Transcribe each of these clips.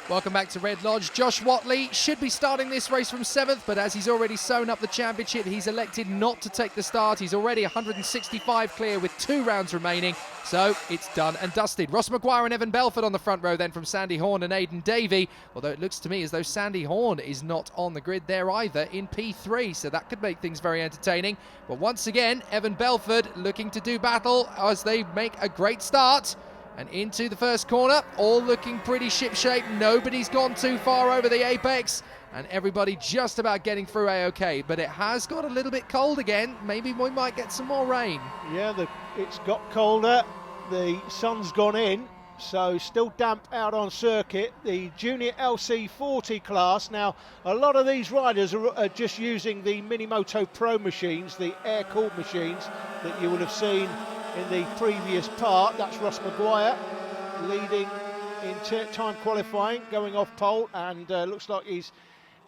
Welcome back to Red Lodge. Josh Whatley should be starting this race from 7th, but as he's already sewn up the championship, he's elected not to take the start. He's already 165 clear with 2 rounds remaining, so it's done and dusted. Ross Maguire and Evan Belford on the front row then from Sandy Horn and Aidan Davey, although it looks to me as though Sandy Horn is not on the grid there either in P3, so that could make things very entertaining. But once again, Evan Belford looking to do battle as they make a great start. And into the first corner, all looking pretty ship-shape. Nobody's gone too far over the apex, and everybody just about getting through A-OK. But it has got a little bit cold again. Maybe we might get some more rain. Yeah, it's got colder. The sun's gone in, so still damp out on circuit. The Junior LC40 class. Now, a lot of these riders are just using the Minimoto Pro machines, the air-cooled machines that you would have seen in the previous part. That's Ross Maguire leading in time qualifying, going off pole, and looks like he's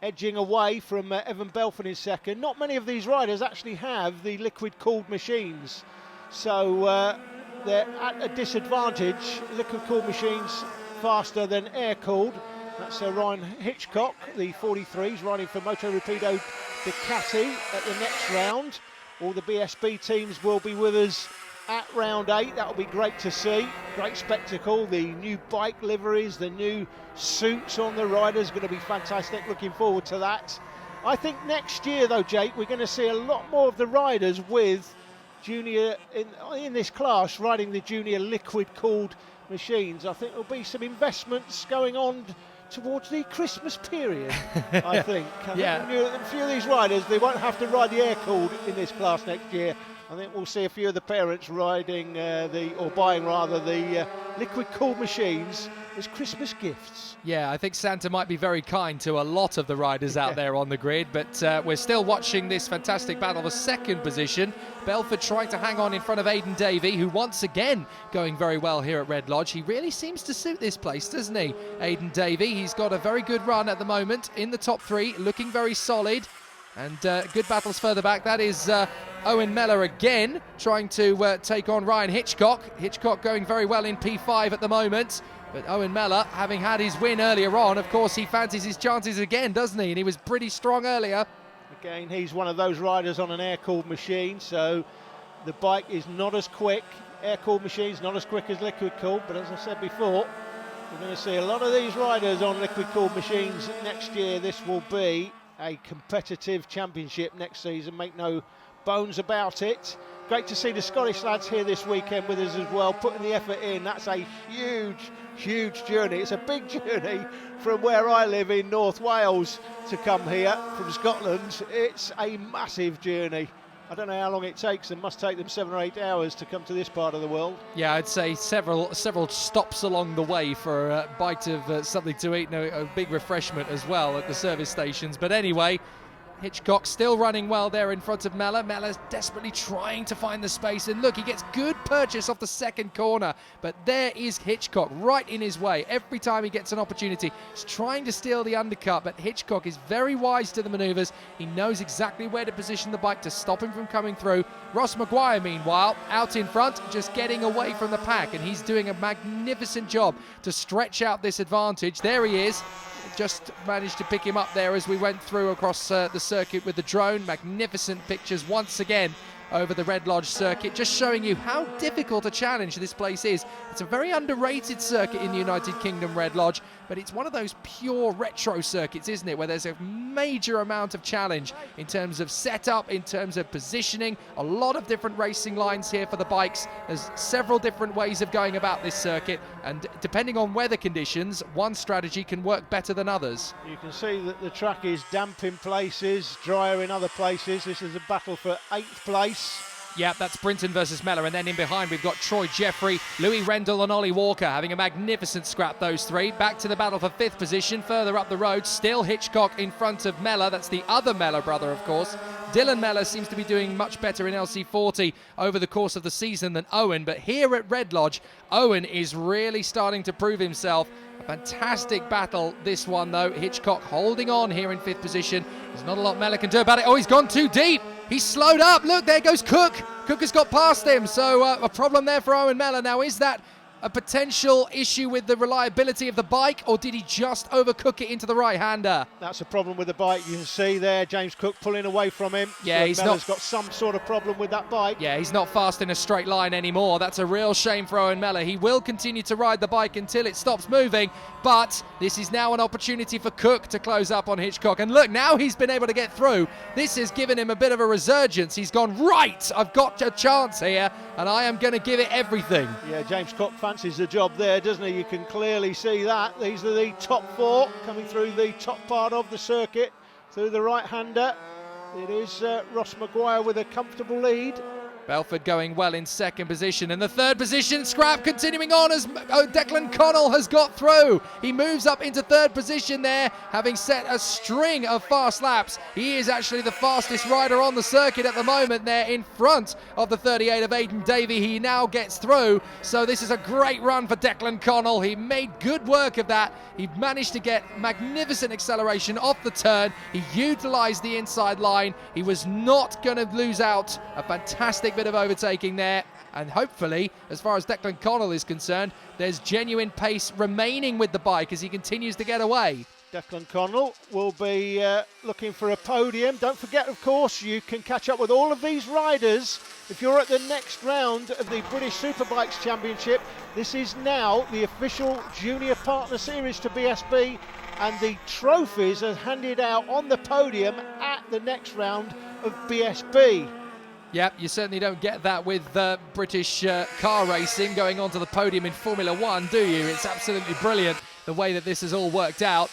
edging away from Evan Belford in second. Not many of these riders actually have the liquid cooled machines, so they're at a disadvantage. Liquid cooled machines faster than air cooled. That's Ryan Hitchcock, the 43s, riding for Moto Rapido Ducati at the next round. All the BSB teams will be with us at round 8. That'll be great to see. Great spectacle. The new bike liveries, the new suits on the riders, going to be fantastic. Looking forward to that. I think next year though, Jake, we're going to see a lot more of the riders with junior in this class riding the junior liquid cooled machines. I think there'll be some investments going on towards the Christmas period. I think yeah, a few of these riders, they won't have to ride the air cooled in this class next year. I think we'll see a few of the parents riding buying the liquid cooled machines as Christmas gifts. Yeah, I think Santa might be very kind to a lot of the riders out there on the grid, but we're still watching this fantastic battle for second position. Belford trying to hang on in front of Aidan Davey, who once again going very well here at Red Lodge. He really seems to suit this place, doesn't he, Aidan Davey? He's got a very good run at the moment in the top 3, looking very solid. And good battles further back. That is Owen Mellor again trying to take on Ryan Hitchcock. Hitchcock going very well in P5 at the moment. But Owen Mellor, having had his win earlier on, of course, he fancies his chances again, doesn't he? And he was pretty strong earlier. Again, he's one of those riders on an air-cooled machine, so the bike is not as quick. Air-cooled machines not as quick as liquid-cooled, but as I said before, we're going to see a lot of these riders on liquid-cooled machines next year. This will be a competitive championship next season, make no bones about it. Great to see the Scottish lads here this weekend with us as well, putting the effort in. That's a huge journey. It's a big journey from where I live in North Wales to come here from Scotland. It's a massive journey. I don't know how long it takes them. Must take them 7 or 8 hours to come to this part of the world. Yeah, I'd say several stops along the way for a bite of something to eat, and a big refreshment as well at the service stations. But anyway, Hitchcock still running well there in front of Mellor. Mellor's desperately trying to find the space, and look, he gets good purchase off the second corner, but there is Hitchcock right in his way. Every time he gets an opportunity, he's trying to steal the undercut, but Hitchcock is very wise to the manoeuvres. He knows exactly where to position the bike to stop him from coming through. Ross Maguire, meanwhile, out in front, just getting away from the pack, and he's doing a magnificent job to stretch out this advantage. There he is. Just managed to pick him up there as we went through across the circuit with the drone. Magnificent pictures once again over the Red Lodge circuit, just showing you how difficult a challenge this place is. It's a very underrated circuit in the United Kingdom, Red Lodge, but it's one of those pure retro circuits, isn't it, where there's a major amount of challenge in terms of setup, in terms of positioning, a lot of different racing lines here for the bikes. There's several different ways of going about this circuit, and depending on weather conditions, one strategy can work better than others. You can see that the track is damp in places, drier in other places. This is a battle for 8th place. Yeah, that's Brinton versus Mellor, and then in behind we've got Troy Jeffrey, Louis Rendell and Ollie Walker having a magnificent scrap, those three. Back to the battle for 5th position, further up the road, still Hitchcock in front of Mellor. That's the other Mellor brother, of course. Dylan Mellor seems to be doing much better in LC40 over the course of the season than Owen, but here at Red Lodge, Owen is really starting to prove himself. A fantastic battle, this one though. Hitchcock holding on here in 5th position. There's not a lot Mellor can do about it. Oh, he's gone too deep. He's slowed up. Look, there goes Cook. Cook has got past him. So a problem there for Owen Mellor. Now, is that a potential issue with the reliability of the bike, or did he just overcook it into the right-hander? That's a problem with the bike. You can see there James Cook pulling away from him. Yeah, so he's Mellor's got some sort of problem with that bike. Yeah, he's not fast in a straight line anymore. That's a real shame for Owen Mellor. He will continue to ride the bike until it stops moving, but this is now an opportunity for Cook to close up on Hitchcock. And look, now he's been able to get through. This has given him a bit of a resurgence. He's gone, right, I've got a chance here, and I am going to give it everything. Yeah, James Cook fancies the job there, doesn't he? You can clearly see that. These are the top four coming through the top part of the circuit, through the right-hander. It is Ross Maguire with a comfortable lead. Belford going well in second position. In the third position, Scrap continuing on as Declan Connell has got through. He moves up into third position there, having set a string of fast laps. He is actually the fastest rider on the circuit at the moment there, in front of the 38 of Aidan Davey. He now gets through, so this is a great run for Declan Connell. He made good work of that. He managed to get magnificent acceleration off the turn. He utilised the inside line. He was not going to lose out. A fantastic bit of overtaking there, and hopefully, as far as Declan Connell is concerned, there's genuine pace remaining with the bike as he continues to get away. Declan Connell will be looking for a podium. Don't forget, of course, you can catch up with all of these riders if you're at the next round of the British Superbikes Championship. This is now the official Junior Partner Series to BSB, and the trophies are handed out on the podium at the next round of BSB. Yep, you certainly don't get that with British car racing going onto the podium in Formula One, do you? It's absolutely brilliant the way that this has all worked out.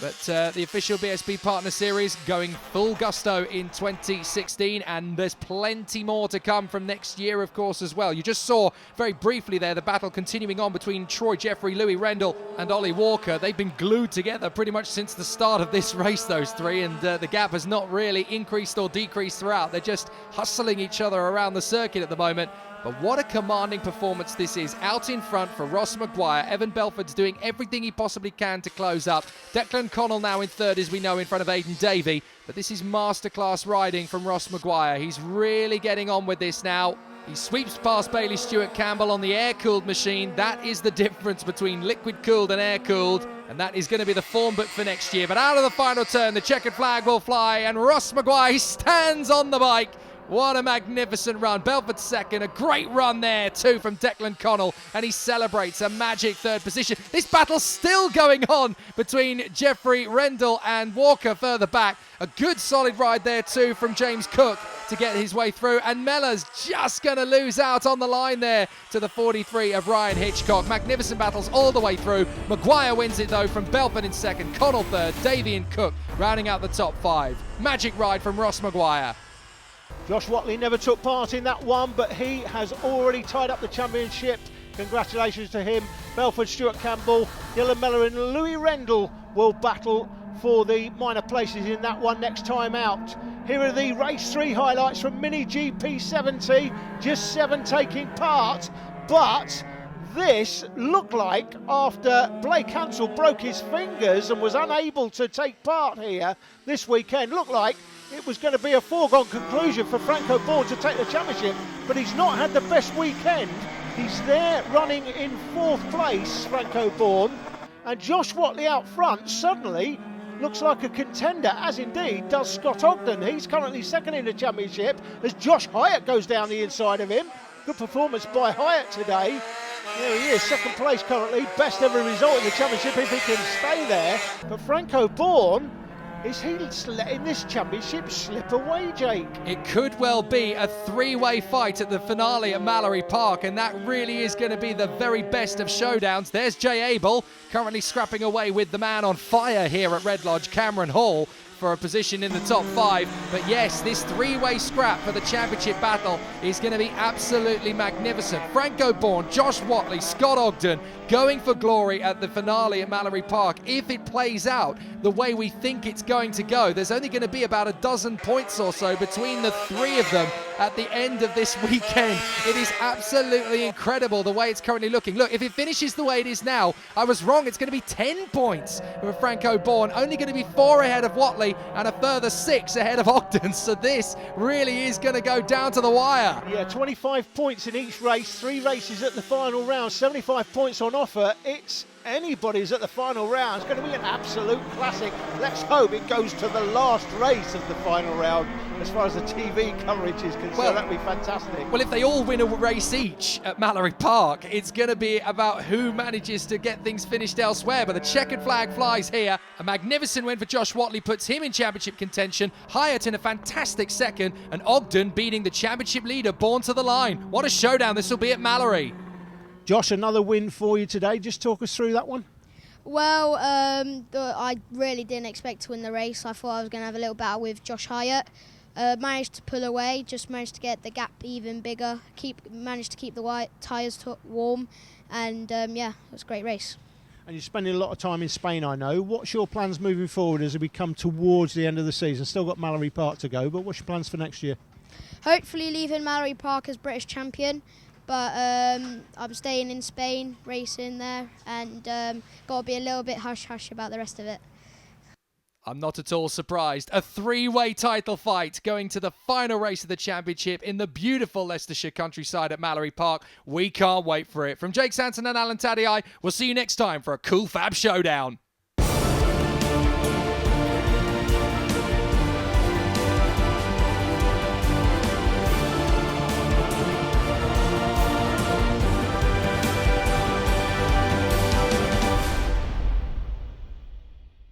But the official BSB Partner Series going full gusto in 2016, and there's plenty more to come from next year, of course, as well. You just saw very briefly there the battle continuing on between Troy Jeffrey, Louis Rendell and Ollie Walker. They've been glued together pretty much since the start of this race, those three, and the gap has not really increased or decreased throughout. They're just hustling each other around the circuit at the moment. But what a commanding performance this is. Out in front for Ross Maguire. Evan Belford's doing everything he possibly can to close up. Declan Connell now in third, as we know, in front of Aidan Davey. But this is masterclass riding from Ross Maguire. He's really getting on with this now. He sweeps past Bailey Stewart Campbell on the air-cooled machine. That is the difference between liquid-cooled and air-cooled. And that is going to be the form book for next year. But out of the final turn, the checkered flag will fly. And Ross Maguire stands on the bike. What a magnificent run. Belford second, a great run there too from Declan Connell, and he celebrates a magic third position. This battle's still going on between Jeffrey Rendell and Walker further back. A good solid ride there too from James Cook to get his way through, and Mellor's just going to lose out on the line there to the 43 of Ryan Hitchcock. Magnificent battles all the way through. Maguire wins it though from Belford in second, Connell third, Davey and Cook rounding out the top five. Magic ride from Ross Maguire. Josh Whatley never took part in that one, but he has already tied up the championship. Congratulations to him. Belford, Stuart Campbell, Dylan Mellor and Louis Rendell will battle for the minor places in that one next time out. Here are the race 3 highlights from MiniGP70. Just 7 taking part, but this looked like, after Blake Hansel broke his fingers and was unable to take part here this weekend, looked like it was going to be a foregone conclusion for Franco Bourne to take the championship, but he's not had the best weekend. He's there running in 4th place, Franco Bourne, and Josh Whatley out front suddenly looks like a contender, as indeed does Scott Ogden. He's currently second in the championship as Josh Hyatt goes down the inside of him. Good performance by Hyatt today. There he is, second place currently, best ever result in the championship if he can stay there. But Franco Bourne, is he letting this championship slip away, Jake? It could well be a 3-way fight at the finale at Mallory Park, and that really is going to be the very best of showdowns. There's Jay Abel, currently scrapping away with the man on fire here at Red Lodge, Cameron Hall, for a position in the top 5. But yes, this 3-way scrap for the championship battle is going to be absolutely magnificent. Franco Bourne, Josh Whatley, Scott Ogden going for glory at the finale at Mallory Park. If it plays out the way we think it's going to go, there's only going to be about a dozen points or so between the 3 of them at the end of this weekend. It is absolutely incredible the way it's currently looking. Look, if it finishes the way it is now, I was wrong. It's going to be 10 points for Franco Bourne, only going to be 4 ahead of Whatley. Whatley and a further 6 ahead of Ogden. So this really is going to go down to the wire. Yeah, 25 points in each race, 3 races at the final round, 75 points on offer. It's anybody's at the final round. It's going to be an absolute classic. Let's hope it goes to the last race of the final round as far as the TV coverage is concerned. Well, that'd be fantastic. Well, if they all win a race each at Mallory Park, it's going to be about who manages to get things finished elsewhere. But the checkered flag flies here. A magnificent win for Josh Whatley puts him in championship contention. Hyatt in a fantastic second, and Ogden beating the championship leader Bourne to the line. What a showdown this will be at Mallory. Josh, another win for you today. Just talk us through that one. Well, I really didn't expect to win the race. I thought I was going to have a little battle with Josh Hyatt. Managed to pull away, just managed to get the gap even bigger, managed to keep the white tyres warm, and yeah, it was a great race. And you're spending a lot of time in Spain, I know. What's your plans moving forward as we come towards the end of the season? Still got Mallory Park to go, but what's your plans for next year? Hopefully leaving Mallory Park as British champion, but I'm staying in Spain, racing there, and got to be a little bit hush-hush about the rest of it. I'm not at all surprised. A 3-way title fight going to the final race of the championship in the beautiful Leicestershire countryside at Mallory Park. We can't wait for it. From Jake Santon and Alan Tadei, we'll see you next time for a cool Fab Showdown.